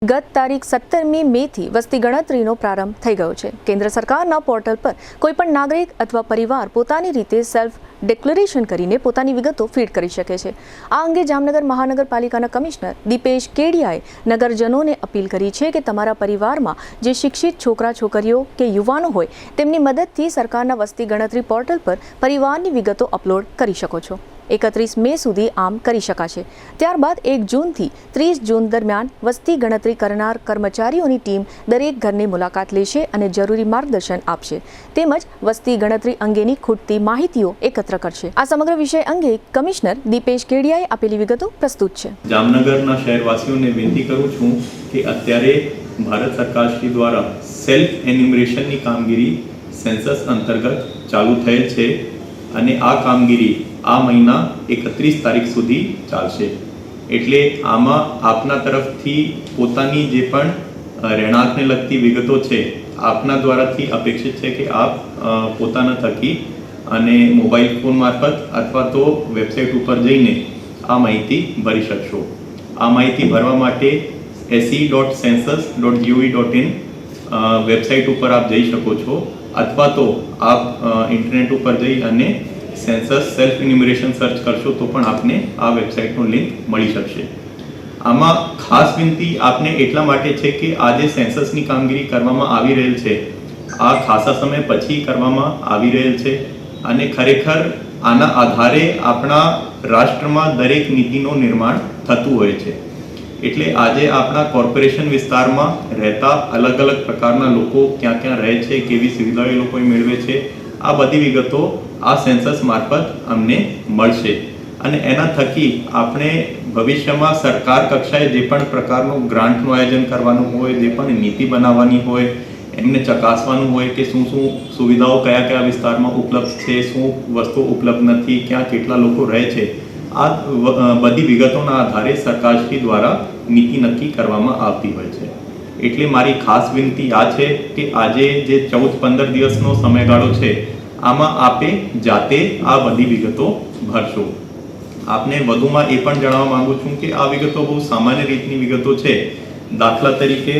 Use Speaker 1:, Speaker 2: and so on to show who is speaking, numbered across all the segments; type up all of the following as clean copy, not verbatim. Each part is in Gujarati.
Speaker 1: ગત તારીખ 17મી મેથી વસ્તી ગણતરીનો પ્રારંભ થઈ ગયો છે। કેન્દ્ર સરકારના પોર્ટલ પર કોઈપણ નાગરિક અથવા પરિવાર પોતાની રીતે સેલ્ફ ડિક્લેરેશન કરીને પોતાની વિગતો ફીડ કરી શકે છે। આ અંગે જામનગર મહાનગરપાલિકાના કમિશનર દીપેશ કેડિયાએ નગરજનોને અપીલ કરી છે કે તમારા પરિવારમાં જે શિક્ષિત છોકરા છોકરીઓ કે યુવાનો હોય તેમની મદદથી સરકારના વસ્તી ગણતરી પોર્ટલ પર પરિવારની વિગતો અપલોડ કરી શકો છો। 31 મે સુધી આમ કરી શકાશે। ત્યારબાદ 1 જૂનથી 30 જૂન દરમિયાન વસ્તી ગણતરી કરનાર કર્મચારીઓની ટીમ દરેક ઘરની મુલાકાત લેશે અને જરૂરી માર્ગદર્શન આપશે તેમજ વસ્તી ગણતરી અંગેની ખૂટતી માહિતીઓ એકત્ર કરશે। આ સમગ્ર વિષય અંગે કમિશનર દીપેશ કેડિયાએ આપેલી વિગતો પ્રસ્તુત છે।
Speaker 2: જામનગરના શહેરવાસીઓને વિનંતી કરું છું કે અત્યારે ભારત સરકાર શ્રી દ્વારા સેલ્ફ એન્યુમરેશનની કામગીરી સેન્સસ અંતર્ગત ચાલુ થયેલ છે અને આ કામગીરી આ મહિના 31 તારીખ સુધી ચાલશે। એટલે આમાં આપના તરફથી પોતાની જે પણ રહેણાંકને લગતી વિગતો છે આપના દ્વારાથી અપેક્ષિત છે કે આપ પોતાના થકી અને મોબાઈલ ફોન મારફત અથવા તો વેબસાઇટ ઉપર જઈને આ માહિતી ભરી શકશો। આ માહિતી ભરવા માટે se.census.gov.in વેબસાઇટ ઉપર આપ જઈ શકો છો અથવા તો આપ ઇન્ટરનેટ ઉપર જઈ અને સેન્સસ સેલ્ફ એન્યુમરેશન સર્ચ કરશો તો પણ આપને આ વેબસાઇટનું લિંક મળી શકશે। આમાં ખાસ વિનંતી આપને એટલા માટે છે કે આ જે સેન્સસની કામગીરી કરવામાં આવી રહેલ છે આ ખાસા સમય પછી કરવામાં આવી રહેલ છે અને ખરેખર આના આધારે આપણા રાષ્ટ્રમાં દરેક નીતિનું નિર્માણ થતું હોય છે। એટલે આજે આપણા કોર્પોરેશન વિસ્તારમાં રહેતા અલગ અલગ પ્રકારના લોકો ક્યાં ક્યાં રહે છે, કેવી સુવિધાઓ એ લોકો મેળવે છે, આ બધી વિગતો આ સેન્સસ મારફત અમને મળશે અને એના થકી આપણે ભવિષ્યમાં સરકાર કક્ષાએ જે પણ પ્રકારનું ગ્રાન્ટનું આયોજન કરવાનું હોય, જે પણ નીતિ બનાવવાની હોય, એમને ચકાસવાનું હોય કે શું શું સુવિધાઓ કયા કયા વિસ્તારમાં ઉપલબ્ધ છે, શું વસ્તુઓ ઉપલબ્ધ નથી, ક્યાં કેટલા લોકો રહે છે, આ બધી વિગતોના આધારે સરકારશ્રી દ્વારા નીતિ નક્કી કરવામાં આવતી હોય છે। એટલે મારી ખાસ વિનંતી આ છે કે આજે જે 14-15 દિવસનો સમયગાળો છે આમાં આપે જાતે આ બધી વિગતો ભરશો। આપને વધુમાં એ પણ જણાવવા માંગુ છું કે આ વિગતો બહુ સામાન્ય રીતની વિગતો છે। દાખલા તરીકે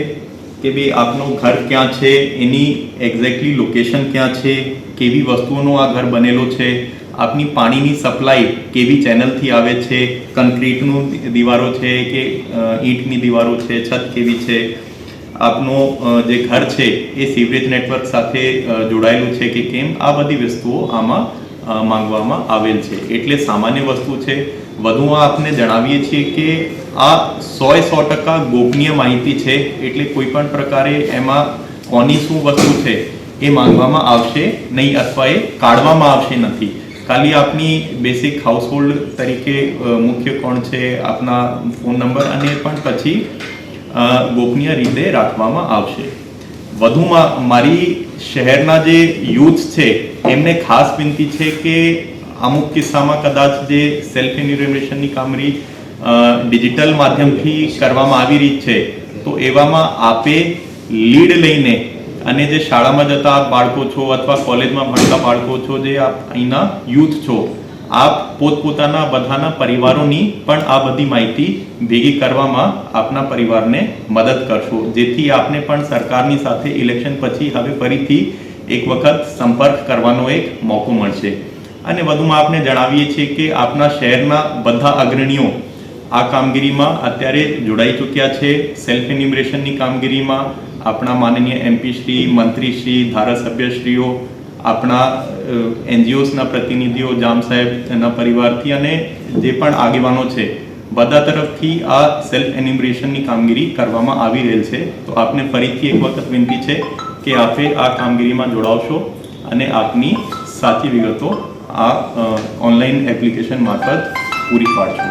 Speaker 2: કે ભાઈ આપનું ઘર ક્યાં છે, એની એક્ઝેક્ટલી લોકેશન ક્યાં છે, કેવી વસ્તુઓનો આ ઘર બનેલો છે, આપની પાણીની સપ્લાય કેવી ચેનલથી આવે છે, કોન્ક્રીટનું દીવારો છે કે ઈંટની દીવારો છે, છત કેવી છે, આપનું જે ઘર છે એ સીવરેજ નેટવર્ક સાથે જોડાયેલું છે કે કેમ, આ બધી વસ્તુઓ આમાં માંગવામાં આવેલ છે। એટલે સામાન્ય વસ્તુ છે। વધુમાં આપને જણાવીએ છીએ કે આ 100% ગોપનીય માહિતી છે। એટલે કોઈ પણ પ્રકારે એમાં કોની શું વસ્તુ છે એ માંગવામાં આવશે નહીં અથવા એ કાઢવામાં આવશે નથી। ખાલી આપની બેસિક હાઉસહોલ્ડ તરીકે મુખ્ય કોણ છે, આપના ફોન નંબર અને પણ પછી ગોપનીય રીતે રાખવામાં આવશે। વધુમાં મારી શહેરના જે યુથ છે એમને ખાસ વિનંતી છે કે અમુક કિસ્સામાં કદાચ જે સેલ્ફ એન્યુમરેશનની કામગીરી ડિજિટલ માધ્યમથી કરવામાં આવી રહી છે તો એવામાં આપે લીડ લઈને અને જે શાળામાં જતા બાળકો છો અથવા કોલેજમાં ભણતા બાળકો છો, જે આપ અહીંના યુથ છો, આપ પોતપોતાના બધાના પરિવારોની પણ આ બધી માહિતી ભેગી કરવામાં આપના પરિવારને મદદ કરશો, જેથી આપને પણ સરકારની સાથે ઇલેક્શન પછી હવે ફરીથી એક વખત સંપર્ક કરવાનો એક મોકો મળશે। અને વધુમાં આપને જણાવીએ છીએ કે આપના શહેરના બધા અગ્રણીઓ આ કામગીરીમાં અત્યારે જોડાઈ ચૂક્યા છે। સેલ્ફ એન્યુમરેશનની કામગીરીમાં આપણા માનનીય એમપી શ્રી, મંત્રી શ્રી, ધારાસભ્યશ્રીઓ, આપણા એનજીઓસના પ્રતિનિધિઓ, જામ સાહેબના પરિવારથી અને જે પણ આગેવાનો છે બધા તરફથી આ સેલ્ફ એન્યુમરેશનની કામગીરી કરવામાં આવી રહેલ છે। તો આપને ફરીથી એક વખત વિનંતી છે કે આપે આ કામગીરીમાં જોડાવશો અને આપની સાચી વિગતો આ ઓનલાઈન એપ્લિકેશન મારફત પૂરી પાડશો।